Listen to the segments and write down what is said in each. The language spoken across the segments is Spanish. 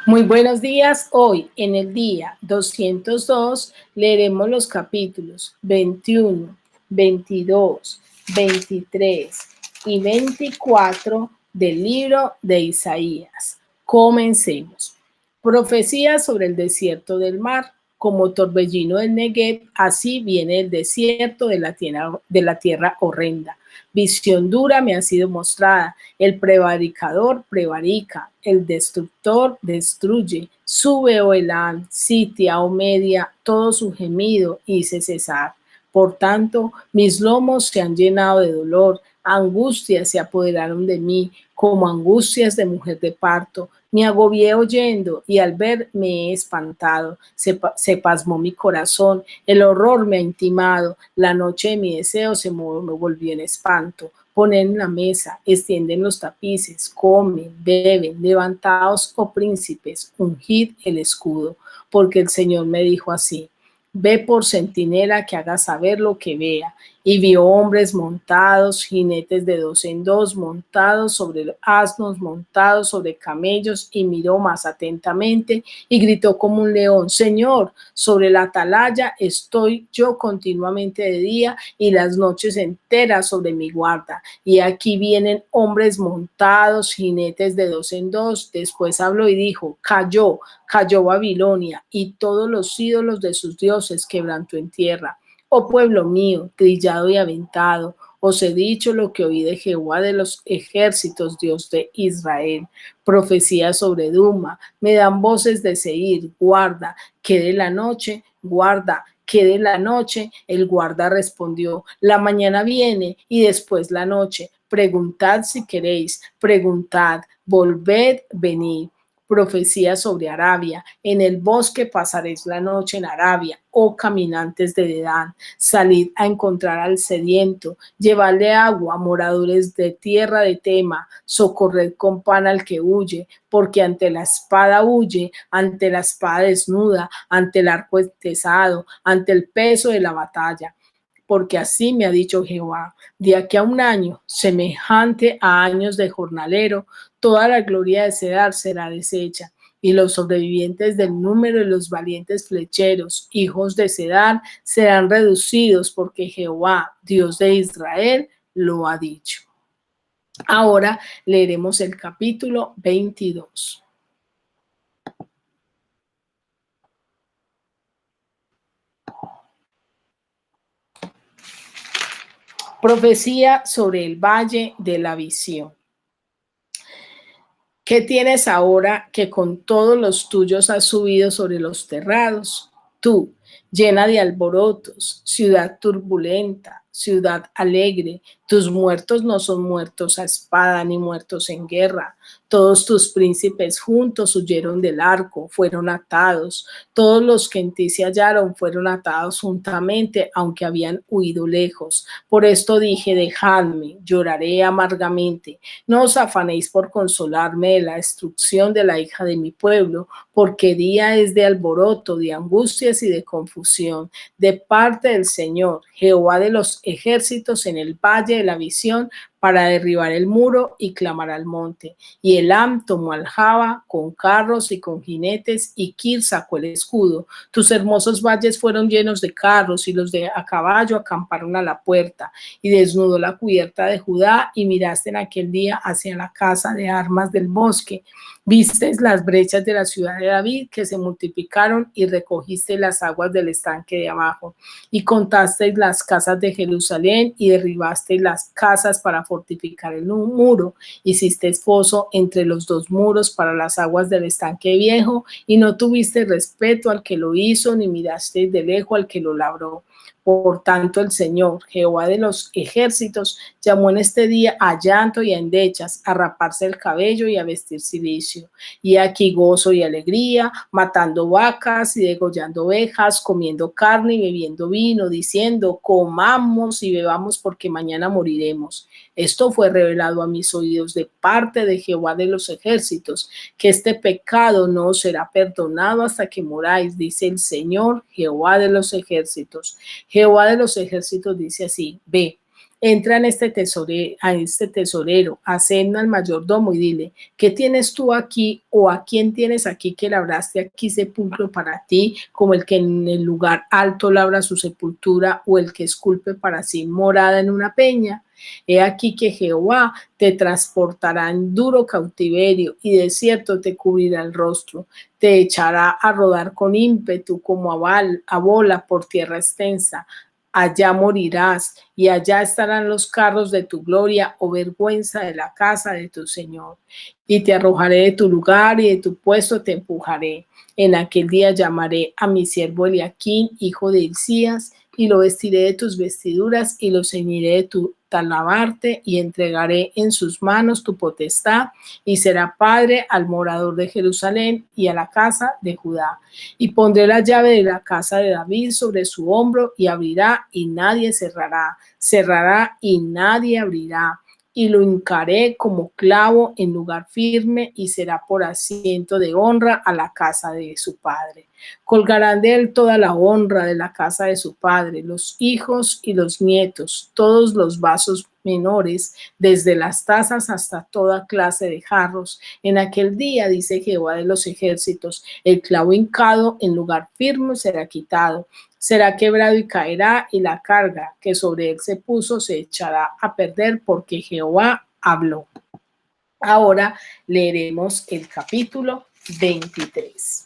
Muy buenos días. Hoy, en el día 202, leeremos los capítulos 21, 22, 23 y 24 del libro de Isaías. Comencemos. Profecía sobre el desierto del mar. Como torbellino del Negev, así viene el desierto de la tierra horrenda. Visión dura me ha sido mostrada. El prevaricador prevarica, el destructor destruye. Sube, oh Elán, sitia, oh Media, todo su gemido hice cesar. Por tanto, mis lomos se han llenado de dolor, angustias se apoderaron de mí, como angustias de mujer de parto. Me agobié oyendo y al ver me he espantado. Se pasmó mi corazón, el horror me ha intimado. La noche de mi deseo me volvió en espanto. Ponen la mesa, extienden los tapices, comen, beben, levantaos, oh príncipes, ungid el escudo, porque el Señor me dijo así: ve por centinela que haga saber lo que vea. Y vio hombres montados, jinetes de dos en dos, montados sobre asnos, montados sobre camellos, y miró más atentamente y gritó como un león: Señor, sobre la atalaya estoy yo continuamente de día y las noches enteras sobre mi guarda. Y aquí vienen hombres montados, jinetes de dos en dos. Después habló y dijo: cayó Babilonia, y todos los ídolos de sus dioses quebrantó en tierra. Oh pueblo mío, trillado y aventado, os he dicho lo que oí de Jehová de los ejércitos, Dios de Israel. Profecía sobre Duma, me dan voces de Seir, guarda, quede la noche, guarda, quede la noche. El guarda respondió: la mañana viene y después la noche. Preguntad si queréis, preguntad, volved, venid. Profecía sobre Arabia. En el bosque pasaréis la noche en Arabia, oh caminantes de Dedán. Salid a encontrar al sediento, llevadle agua, moradores de tierra de Tema, socorred con pan al que huye, porque ante la espada huye, ante la espada desnuda, ante el arco estesado, ante el peso de la batalla. Porque así me ha dicho Jehová: de aquí a un año, semejante a años de jornalero, toda la gloria de Cedar será deshecha, y los sobrevivientes del número de los valientes flecheros, hijos de Cedar, serán reducidos, porque Jehová, Dios de Israel, lo ha dicho. Ahora leeremos el capítulo 22. Profecía sobre el valle de la visión. ¿Qué tienes ahora que con todos los tuyos has subido sobre los terrados? Tú, llena de alborotos, ciudad turbulenta, ciudad alegre, tus muertos no son muertos a espada ni muertos en guerra. Todos tus príncipes juntos huyeron del arco, fueron atados. Todos los que en ti se hallaron fueron atados juntamente, aunque habían huido lejos. Por esto dije: dejadme, lloraré amargamente. No os afanéis por consolarme de la destrucción de la hija de mi pueblo, porque día es de alboroto, de angustias y de confusión, de parte del Señor, Jehová de los ejércitos, en el valle de la visión, para derribar el muro y clamar al monte. Y Elam tomó al Jaba con carros y con jinetes, y Kir sacó el escudo. Tus hermosos valles fueron llenos de carros, y los de a caballo acamparon a la puerta. Y desnudó la cubierta de Judá, y miraste en aquel día hacia la casa de armas del bosque. Vistes las brechas de la ciudad de David que se multiplicaron, y recogiste las aguas del estanque de abajo. Y contasteis las casas de Jerusalén, y derribasteis las casas para fortificar el muro. Hiciste foso entre los dos muros para las aguas del estanque viejo, y no tuviste respeto al que lo hizo, ni miraste de lejos al que lo labró. Por tanto, el Señor, Jehová de los ejércitos, llamó en este día a llanto y a endechas, a raparse el cabello y a vestir cilicio. Y aquí gozo y alegría, matando vacas y degollando ovejas, comiendo carne y bebiendo vino, diciendo: comamos y bebamos, porque mañana moriremos. Esto fue revelado a mis oídos de parte de Jehová de los ejércitos, que este pecado no será perdonado hasta que moráis, dice el Señor, Jehová de los ejércitos. Jehová de los ejércitos dice así: ve, Entra en este tesorero, acena al mayordomo y dile, ¿qué tienes tú aquí o a quién tienes aquí que labraste aquí sepulcro para ti, como el que en el lugar alto labra su sepultura o el que esculpe para sí morada en una peña? He aquí que Jehová te transportará en duro cautiverio y de cierto te cubrirá el rostro, te echará a rodar con ímpetu como a bola por tierra extensa. Allá morirás y allá estarán los carros de tu gloria, o vergüenza de la casa de tu Señor. Y te arrojaré de tu lugar y de tu puesto te empujaré. En aquel día llamaré a mi siervo Eliaquín, hijo de Hilcías, y lo vestiré de tus vestiduras y lo ceñiré de tu talabarte y entregaré en sus manos tu potestad y será padre al morador de Jerusalén y a la casa de Judá. Y pondré la llave de la casa de David sobre su hombro y abrirá y nadie cerrará, cerrará y nadie abrirá. Y lo hincaré como clavo en lugar firme y será por asiento de honra a la casa de su padre. Colgarán de él toda la honra de la casa de su padre, los hijos y los nietos, todos los vasos menores, desde las tazas hasta toda clase de jarros. En aquel día, dice Jehová de los ejércitos, el clavo hincado en lugar firme será quitado, será quebrado y caerá, y la carga que sobre él se puso se echará a perder, porque Jehová habló. Ahora leeremos el capítulo 23.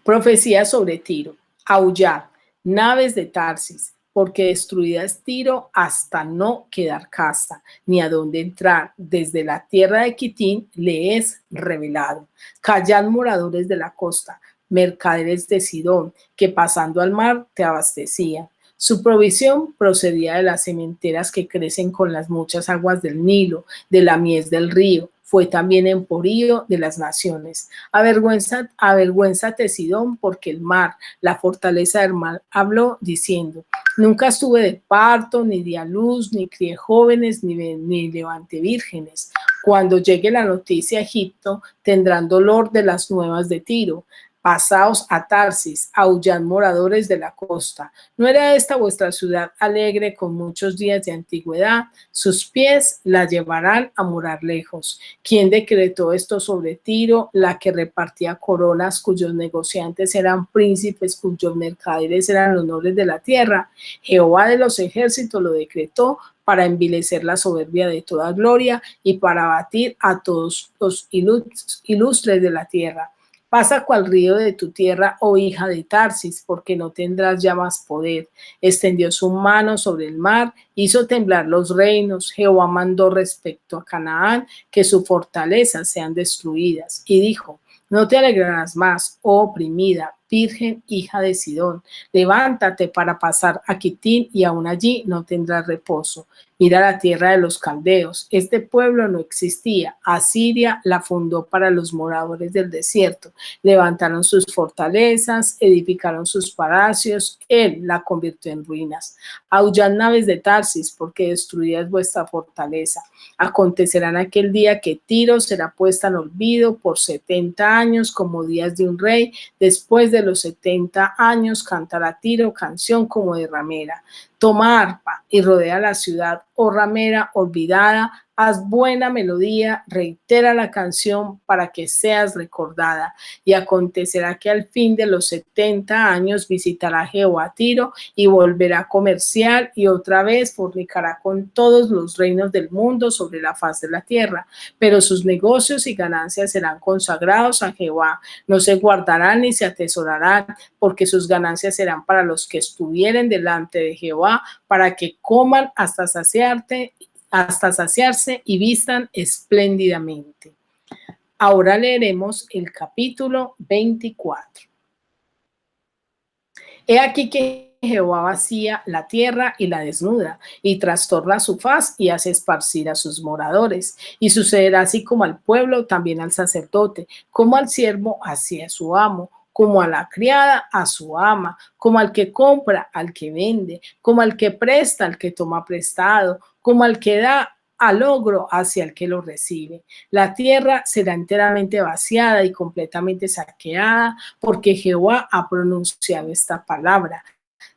Profecía sobre Tiro. Aullad, naves de Tarsis, porque destruida es Tiro hasta no quedar casa, ni a dónde entrar. Desde la tierra de Quitín le es revelado. Callad, moradores de la costa, mercaderes de Sidón, que pasando al mar te abastecían. Su provisión procedía de las sementeras que crecen con las muchas aguas del Nilo, de la mies del río. Fue también emporío de las naciones. Avergüénzate, Sidón, porque el mar, la fortaleza del mar, habló diciendo, nunca estuve de parto, ni di a luz, ni crié jóvenes, ni levanté vírgenes. Cuando llegue la noticia a Egipto, tendrán dolor de las nuevas de Tiro. Pasaos a Tarsis, aullad, moradores de la costa. ¿No era esta vuestra ciudad alegre con muchos días de antigüedad? Sus pies la llevarán a morar lejos. ¿Quién decretó esto sobre Tiro, la que repartía coronas, cuyos negociantes eran príncipes, cuyos mercaderes eran los nobles de la tierra? Jehová de los ejércitos lo decretó para envilecer la soberbia de toda gloria y para abatir a todos los ilustres de la tierra. Pasa cual río de tu tierra, oh hija de Tarsis, porque no tendrás ya más poder. Extendió su mano sobre el mar, hizo temblar los reinos. Jehová mandó respecto a Canaán que sus fortalezas sean destruidas. Y dijo, no te alegrarás más, oh oprimida, virgen hija de Sidón. Levántate para pasar a Quitín y aún allí no tendrás reposo. Mira la tierra de los caldeos. Este pueblo no existía. Asiria la fundó para los moradores del desierto. Levantaron sus fortalezas, edificaron sus palacios. Él la convirtió en ruinas. Aullad, naves de Tarsis, porque destruida es vuestra fortaleza. Acontecerá en aquel día que Tiro será puesta en olvido por 70 años, como días de un rey. Después de los 70 años cantará Tiro canción como de ramera. Toma arpa y rodea la ciudad, oh ramera olvidada, haz buena melodía, reitera la canción para que seas recordada. Y acontecerá que al fin de los 70 años visitará Jehová a Tiro y volverá a comerciar y otra vez fornicará con todos los reinos del mundo sobre la faz de la tierra. Pero sus negocios y ganancias serán consagrados a Jehová, no se guardarán ni se atesorarán, porque sus ganancias serán para los que estuvieren delante de Jehová, para que coman hasta saciarse y vistan espléndidamente. Ahora leeremos el capítulo 24. He aquí que Jehová vacía la tierra y la desnuda, y trastorna su faz y hace esparcir a sus moradores. Y sucederá así como al pueblo, también al sacerdote, como al siervo, así a su amo, como a la criada, a su ama, como al que compra, al que vende, como al que presta, al que toma prestado, como al que da al logro hacia el que lo recibe. La tierra será enteramente vaciada y completamente saqueada, porque Jehová ha pronunciado esta palabra.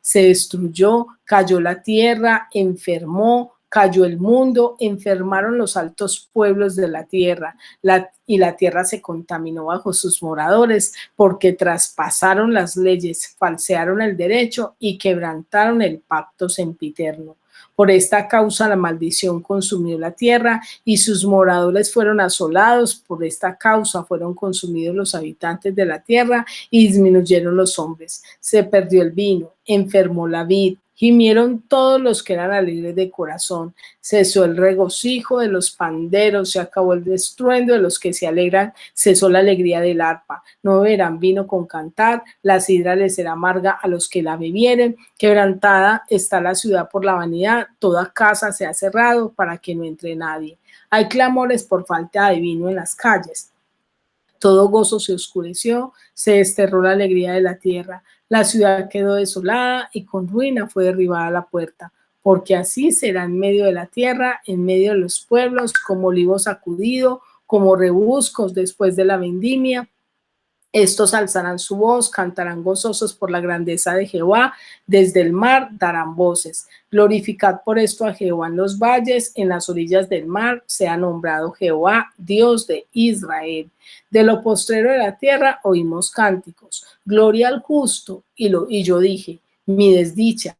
se destruyó, cayó la tierra, enfermó, cayó el mundo, enfermaron los altos pueblos de la tierra, y la tierra se contaminó bajo sus moradores, porque traspasaron las leyes, falsearon el derecho y quebrantaron el pacto sempiterno. Por esta causa la maldición consumió la tierra y sus moradores fueron asolados. Por esta causa fueron consumidos los habitantes de la tierra y disminuyeron los hombres. Se perdió el vino, enfermó la vid, gimieron todos los que eran alegres de corazón. Cesó el regocijo de los panderos, se acabó el estruendo de los que se alegran, cesó la alegría del arpa. No beberán vino con cantar, la sidra les será amarga a los que la bebieren. Quebrantada está la ciudad por la vanidad, toda casa se ha cerrado para que no entre nadie. Hay clamores por falta de vino en las calles. Todo gozo se oscureció, se desterró la alegría de la tierra. La ciudad quedó desolada y con ruina fue derribada la puerta. Porque así será en medio de la tierra, en medio de los pueblos, como olivo sacudido, como rebuscos después de la vendimia. Estos alzarán su voz, cantarán gozosos por la grandeza de Jehová, desde el mar darán voces. Glorificad por esto a Jehová en los valles, en las orillas del mar sea nombrado Jehová, Dios de Israel. De lo postrero de la tierra oímos cánticos, gloria al justo, y yo dije, mi desdicha,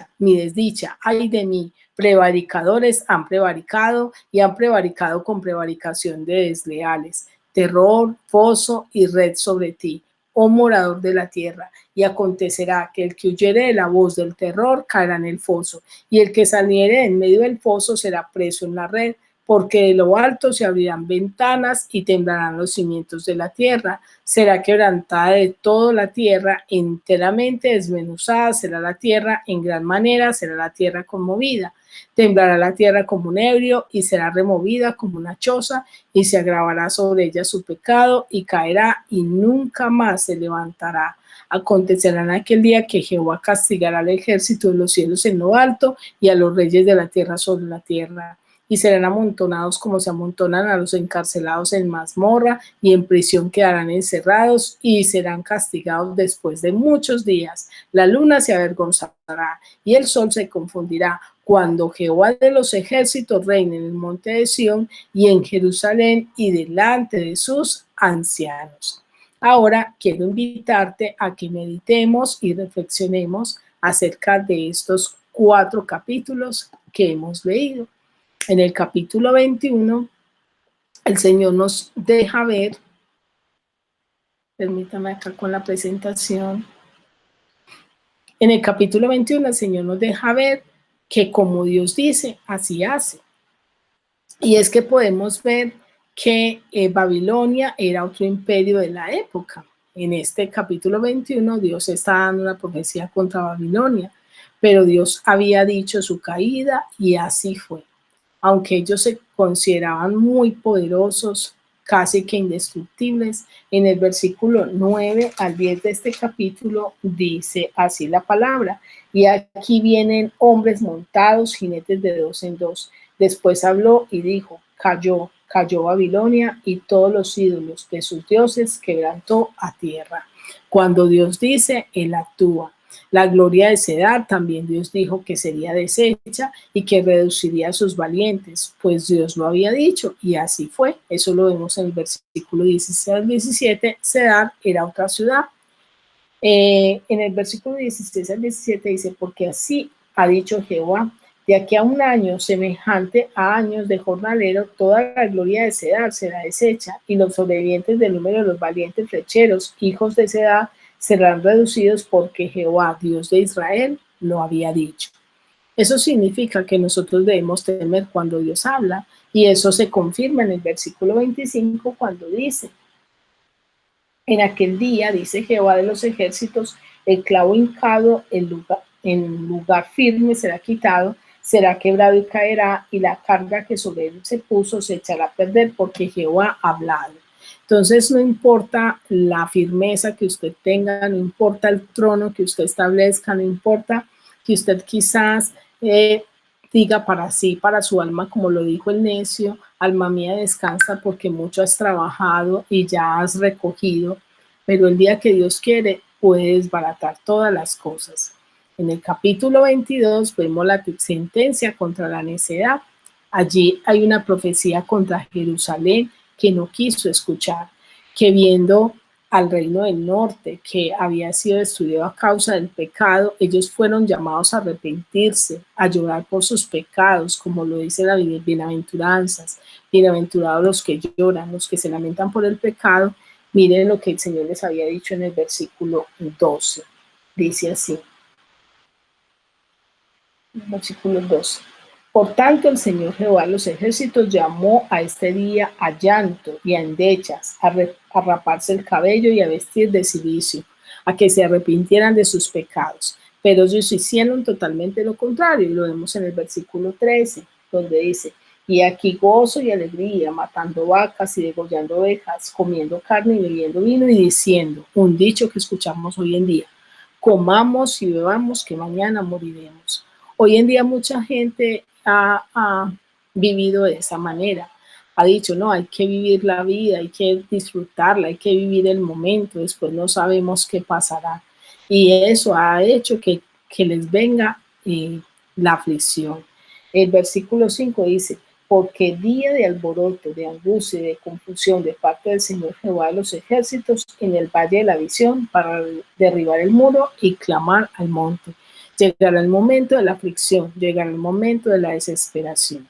ay de mí, prevaricadores han prevaricado y han prevaricado con prevaricación de desleales. Terror, foso y red sobre ti, oh morador de la tierra. Y acontecerá que el que huyere de la voz del terror caerá en el foso, y el que saliere en medio del foso será preso en la red, porque de lo alto se abrirán ventanas y temblarán los cimientos de la tierra. Será quebrantada de toda la tierra, enteramente desmenuzada será la tierra, en gran manera será la tierra conmovida. Temblará la tierra como un ebrio y será removida como una choza y se agravará sobre ella su pecado y caerá y nunca más se levantará. Acontecerá en aquel día que Jehová castigará al ejército de los cielos en lo alto y a los reyes de la tierra sobre la tierra. Y serán amontonados como se amontonan a los encarcelados en mazmorra, y en prisión quedarán encerrados y serán castigados después de muchos días. La luna se avergonzará y el sol se confundirá, cuando Jehová de los ejércitos reine en el monte de Sión y en Jerusalén y delante de sus ancianos. Ahora quiero invitarte a que meditemos y reflexionemos acerca de estos 4 capítulos que hemos leído. En el capítulo 21, el Señor nos deja ver, permítame acá con la presentación, en el capítulo 21 el Señor nos deja ver que como Dios dice, así hace. Y es que podemos ver que Babilonia era otro imperio de la época. En este capítulo 21 Dios está dando una profecía contra Babilonia, pero Dios había dicho su caída y así fue. Aunque ellos se consideraban muy poderosos, casi que indestructibles, en el versículo 9 al 10 de este capítulo dice así la palabra: y aquí vienen hombres montados, jinetes de 2 en 2. Después habló y dijo: cayó Babilonia y todos los ídolos de sus dioses quebrantó a tierra. Cuando Dios dice, Él actúa. La gloria de Cedar también Dios dijo que sería deshecha y que reduciría a sus valientes, pues Dios lo había dicho y así fue. Eso lo vemos en el versículo 16 al 17. Cedar era otra ciudad. En el versículo 16 al 17 dice: porque así ha dicho Jehová, de aquí a un año semejante a años de jornalero, toda la gloria de Cedar será deshecha, y los sobrevivientes del número de los valientes flecheros, hijos de Cedar, serán reducidos, porque Jehová, Dios de Israel, lo había dicho. Eso significa que nosotros debemos temer cuando Dios habla, y eso se confirma en el versículo 25 cuando dice: en aquel día, dice Jehová de los ejércitos, el clavo hincado en lugar firme será quitado, será quebrado y caerá, y la carga que sobre él se puso se echará a perder, porque Jehová ha hablado. Entonces, no importa la firmeza que usted tenga, no importa el trono que usted establezca, no importa que usted quizás diga para sí, para su alma, como lo dijo el necio: alma mía descansa porque mucho has trabajado y ya has recogido, pero el día que Dios quiere puede desbaratar todas las cosas. En el capítulo 22 vemos la sentencia contra la necedad. Allí hay una profecía contra Jerusalén que no quiso escuchar, que viendo al reino del norte, que había sido destruido a causa del pecado, ellos fueron llamados a arrepentirse, a llorar por sus pecados, como lo dice la bienaventuranzas. Bienaventurados los que lloran, los que se lamentan por el pecado. Miren lo que el Señor les había dicho en el versículo 12. Dice así, versículo 12. Por tanto, el Señor Jehová de los ejércitos llamó a este día a llanto y a endechas, a raparse el cabello y a vestir de cilicio, a que se arrepintieran de sus pecados. Pero ellos hicieron totalmente lo contrario, y lo vemos en el versículo 13, donde dice, y aquí gozo y alegría, matando vacas y degollando ovejas, comiendo carne y bebiendo vino, y diciendo, un dicho que escuchamos hoy en día, comamos y bebamos que mañana moriremos. Hoy en día mucha gente ha vivido de esa manera. Ha dicho, no, hay que vivir la vida, hay que disfrutarla, hay que vivir el momento, después no sabemos qué pasará. Y eso ha hecho que les venga la aflicción. El versículo 5 dice, porque día de alboroto, de angustia y de confusión de parte del Señor Jehová de los ejércitos en el valle de la visión para derribar el muro y clamar al monte. Llegará el momento de la aflicción, llegará el momento de la desesperación.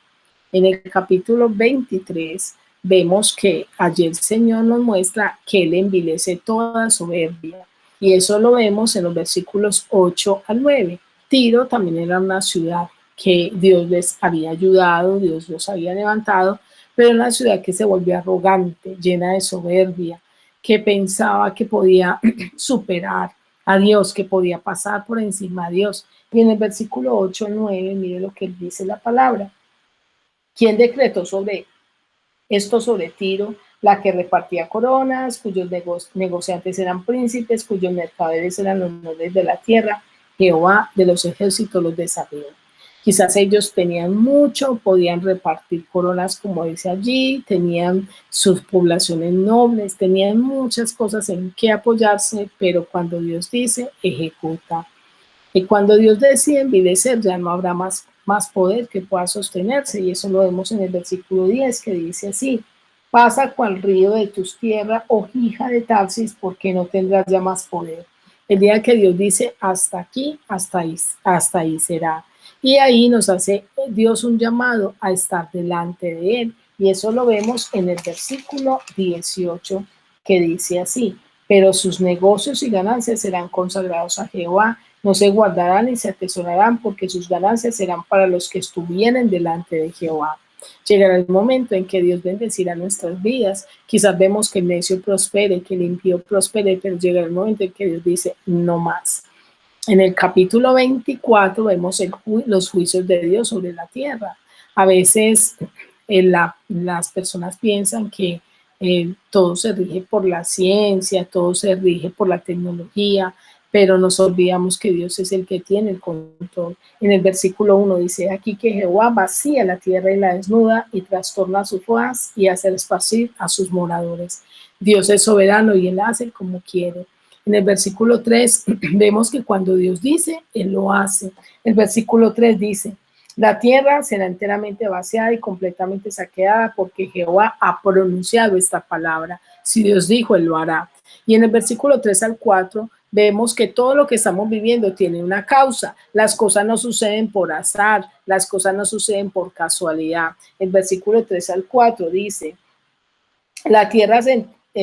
En el capítulo 23 vemos que allí el Señor nos muestra que Él envilece toda soberbia. Y eso lo vemos en los versículos 8 al 9. Tiro también era una ciudad que Dios les había ayudado, Dios los había levantado, pero una ciudad que se volvió arrogante, llena de soberbia, que pensaba que podía superar a Dios, que podía pasar por encima de Dios. Y en el versículo 8 al 9, mire lo que dice la palabra. ¿Quién decretó sobre esto sobre Tiro, la que repartía coronas, cuyos negociantes eran príncipes, cuyos mercaderes eran los nobles de la tierra? Jehová de los ejércitos los desafió. Quizás ellos tenían mucho, podían repartir coronas como dice allí, tenían sus poblaciones nobles, tenían muchas cosas en que apoyarse, pero cuando Dios dice, ejecuta. Y cuando Dios decide envilecer, ya no habrá más poder que pueda sostenerse. Y eso lo vemos en el versículo 10, que dice así, pasa cual río de tus tierras, oh hija de Tarsis, porque no tendrás ya más poder. El día que Dios dice, hasta aquí, hasta ahí será. Y ahí nos hace Dios un llamado a estar delante de Él. Y eso lo vemos en el versículo 18, que dice así, pero sus negocios y ganancias serán consagrados a Jehová, no se guardarán ni se atesorarán, porque sus ganancias serán para los que estuvieren delante de Jehová. Llegará el momento en que Dios bendecirá nuestras vidas. Quizás vemos que el necio prospere, que el impío prospere, pero llegará el momento en que Dios dice, no más. En el capítulo 24 vemos los juicios de Dios sobre la tierra. A veces las personas piensan que todo se rige por la ciencia, todo se rige por la tecnología, pero nos olvidamos que Dios es el que tiene el control. En el versículo 1 dice aquí que Jehová vacía la tierra y la desnuda y trastorna su faz y hace esparcir a sus moradores. Dios es soberano y Él hace como quiere. En el versículo 3 vemos que cuando Dios dice, Él lo hace. El versículo 3 dice, la tierra será enteramente vaciada y completamente saqueada porque Jehová ha pronunciado esta palabra. Si Dios dijo, Él lo hará. Y en el versículo 3 al 4 vemos que todo lo que estamos viviendo tiene una causa. Las cosas no suceden por azar, las cosas no suceden por casualidad. El versículo 3 al 4 dice, la tierra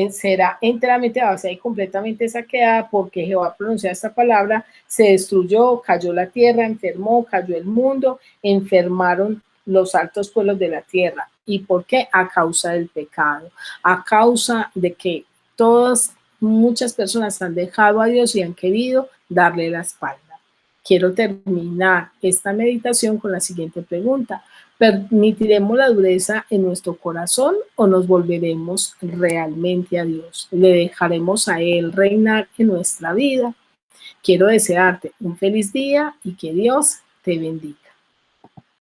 será enteramente vaciada y completamente saqueada porque Jehová pronunció esta palabra, se destruyó, cayó la tierra, enfermó, cayó el mundo, enfermaron los altos pueblos de la tierra. ¿Y por qué? A causa del pecado, a causa de que muchas personas han dejado a Dios y han querido darle la espalda. Quiero terminar esta meditación con la siguiente pregunta. ¿Permitiremos la dureza en nuestro corazón o nos volveremos realmente a Dios? ¿Le dejaremos a Él reinar en nuestra vida? Quiero desearte un feliz día y que Dios te bendiga.